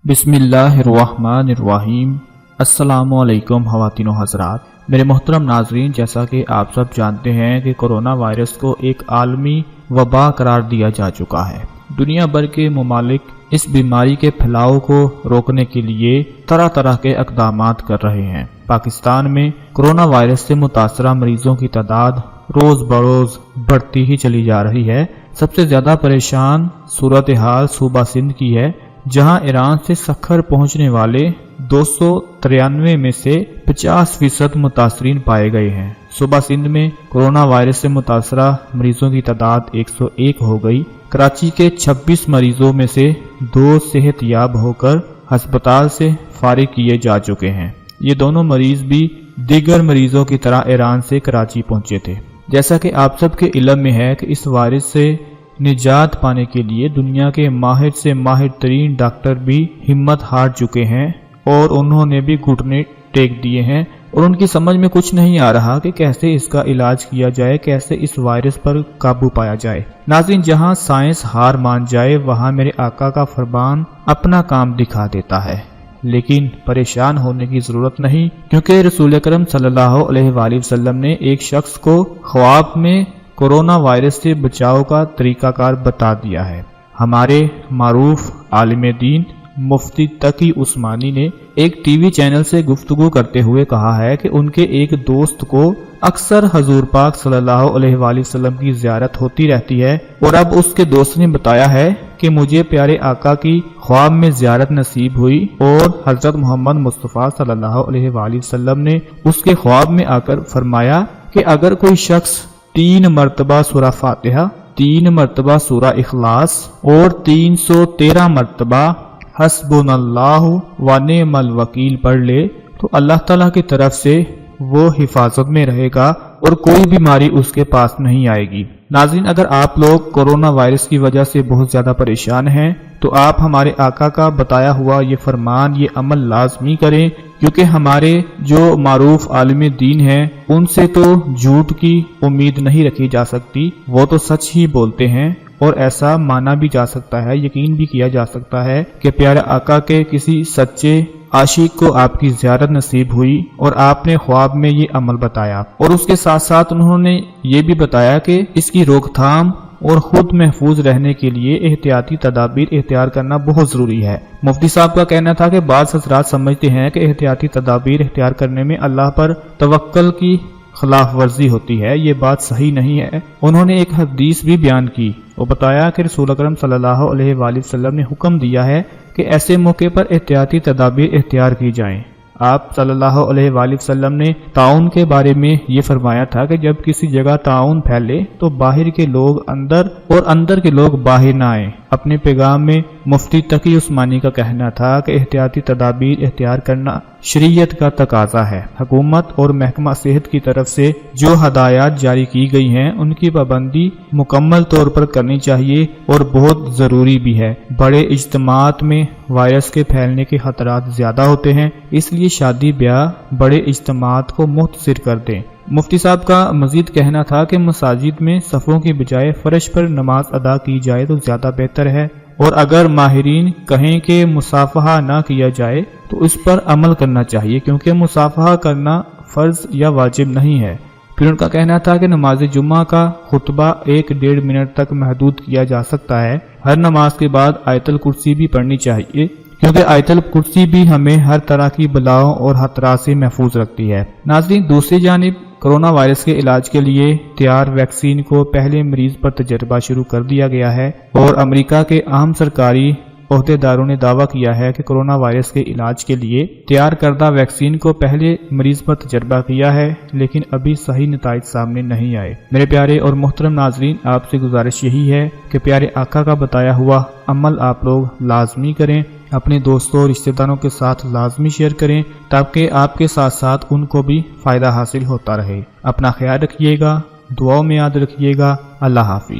बिस्मिल्लाहिर्रहमानिर्रहीम। अस्सलामु अलैकुम ख़वातीन व हज़रात। मेरे मोहतरम नाज़रीन, जैसा कि आप सब जानते हैं कि कोरोना वायरस को एक आलमी वबा करार दिया जा चुका है। दुनिया भर के मुमालिक इस बीमारी के फैलाव को रोकने के लिए तरह तरह के इक़दामात कर रहे हैं। पाकिस्तान में कोरोना वायरस से मुतासरा मरीजों की तादाद रोज़ बरोज़ बढ़ती ही चली जा रही है। सबसे ज़्यादा परेशान सूरत हाल सूबा सिंध की है, जहां ईरान से सखर पहुंचने वाले 293 में से 50% मुतासरीन पाए गए हैं। सूबा सिंध में कोरोना वायरस से मुतासरा मरीजों की तादाद 101 हो गई। कराची के 26 मरीजों में से 2 सेहतयाब होकर अस्पताल से फारिग किए जा चुके हैं। ये दोनों मरीज भी दीगर मरीजों की तरह ईरान से कराची पहुंचे थे। जैसा कि आप सबके इल्म में है कि इस वायरस से निजात पाने के लिए दुनिया के माहिर से माहिर तरीन डॉक्टर भी हिम्मत हार चुके हैं और उन्होंने भी घुटने टेक दिए हैं और उनकी समझ में कुछ नहीं आ रहा कि कैसे इसका इलाज किया जाए, कैसे इस वायरस पर काबू पाया जाए। नाज़रीन, जहां साइंस हार मान जाए वहां मेरे आका का फरमान अपना काम दिखा देता है। लेकिन परेशान होने की जरूरत नहीं, क्योंकि रसूल अकरम सल्लल्लाहु अलैहि वसल्लम ने एक शख्स को ख्वाब में कोरोना वायरस से बचाव का तरीकाकार बता दिया है। हमारे मारूफ आलिम दीन मुफ्ती तकी उस्मानी ने एक टीवी चैनल से गुफ्तगू करते हुए कहा है कि उनके एक दोस्त को अक्सर हजूर पाक सल्लल्लाहु अलैहि वसल्लम की ज़ियारत होती रहती है और अब उसके दोस्त ने बताया है कि मुझे प्यारे आका की ख्वाब में ज़ियारत नसीब हुई और हजरत मोहम्मद मुस्तफ़ा सल्लल्लाहु अलैहि वसल्लम ने उसके ख्वाब में आकर फरमाया कि अगर कोई शख्स 3 मरतबा सूरा फातिहा, 3 मरतबा सूरा इखलास और 313 मरतबा हस्बुनल्लाहु व निअमल वकील पढ़ ले तो अल्लाह ताला की तरफ से वो हिफाजत में रहेगा और कोई बीमारी उसके पास नहीं आएगी। नाज़रीन, अगर आप लोग कोरोना वायरस की वजह से बहुत ज्यादा परेशान हैं तो आप हमारे आका का बताया हुआ ये फरमान, ये अमल लाजमी करें, क्योंकि हमारे जो मारूफ आलिम दीन हैं उनसे तो झूठ की उम्मीद नहीं रखी जा सकती। वो तो सच ही बोलते हैं और ऐसा माना भी जा सकता है, यकीन भी किया जा सकता है कि प्यारे आका के किसी सच्चे आशिक को आपकी ज़ियारत नसीब हुई और आपने ख्वाब में ये अमल बताया और उसके साथ साथ उन्होंने ये भी बताया कि इसकी रोकथाम और खुद महफूज रहने के लिए एहतियाती तदाबीर इख्तियार करना बहुत ज़रूरी है। मुफ्ती साहब का कहना था कि बाज़ हज़रात समझते हैं कि एहतियाती तदाबीर इख्तियार करने में अल्लाह पर तवक्कल की खिलाफ वर्जी होती है। ये बात सही नहीं है। उन्होंने एक हदीस भी बयान की और बताया कि रसूल अकरम सल्लल्लाहु अलैहि वसल्लम ने हुक्म दिया है कि ऐसे मौके पर एहतियाती तदाबीर इख्तियार की जाएं। आप सल्लल्लाहु अलैहि वसल्लम ने ताउन के बारे में ये फरमाया था कि जब किसी जगह ताउन फैले तो बाहर के लोग अंदर और अंदर के लोग बाहर ना आए। अपने पैगाम में मुफ्ती तकी उस्मानी का कहना था कि एहतियाती तदाबीर इख्तियार करना शरीयत का तकाजा है। हुकूमत और महकमा सेहत की तरफ से जो हदायत जारी की गई हैं उनकी पाबंदी मुकम्मल तौर पर करनी चाहिए और बहुत ज़रूरी भी है। बड़े इज्तिमात में वायरस के फैलने के खतरात ज़्यादा होते हैं, इसलिए शादी ब्याह बड़े इज्तिमात को मुख्तसर कर दें। मुफ्ती साहब का मजीद कहना था कि मसाजिद में सफ़ों की बजाय फर्श पर नमाज अदा की जाए तो ज़्यादा बेहतर है और अगर माहिरीन कहें कि मुसाफहा ना किया जाए तो इस पर अमल करना चाहिए, क्योंकि मुसाफहा करना फ़र्ज या वाजिब नहीं है। फिर उनका कहना था कि नमाज जुम्मा का खुतबा 1-1.5 मिनट तक महदूद किया जा सकता है। हर नमाज के बाद आयतुल कुर्सी भी पढ़नी चाहिए, क्योंकि आयतुल कुर्सी भी हमें हर तरह की बलाओं और खतरा से महफूज रखती है। नाज़रीन, दूसरी जानिब कोरोना वायरस के इलाज के लिए तैयार वैक्सीन को पहले मरीज पर तजर्बा शुरू कर दिया गया है और अमेरिका के अहम सरकारी ओहदेदारों ने दावा किया है कि कोरोना वायरस के इलाज के लिए तैयार करदा वैक्सीन को पहले मरीज पर तजर्बा किया है, लेकिन अभी सही नताइज सामने नहीं आए। मेरे प्यारे और मोहतरम नाजरीन, आपसे गुजारिश यही है कि प्यारे आका का बताया हुआ अमल आप लोग लाजमी करें, अपने दोस्तों और रिश्तेदारों के साथ लाजमी शेयर करें, ताकि आपके साथ साथ उनको भी फ़ायदा हासिल होता रहे। अपना ख्याल रखिएगा, दुआओं में याद रखिएगा। अल्लाह हाफिज।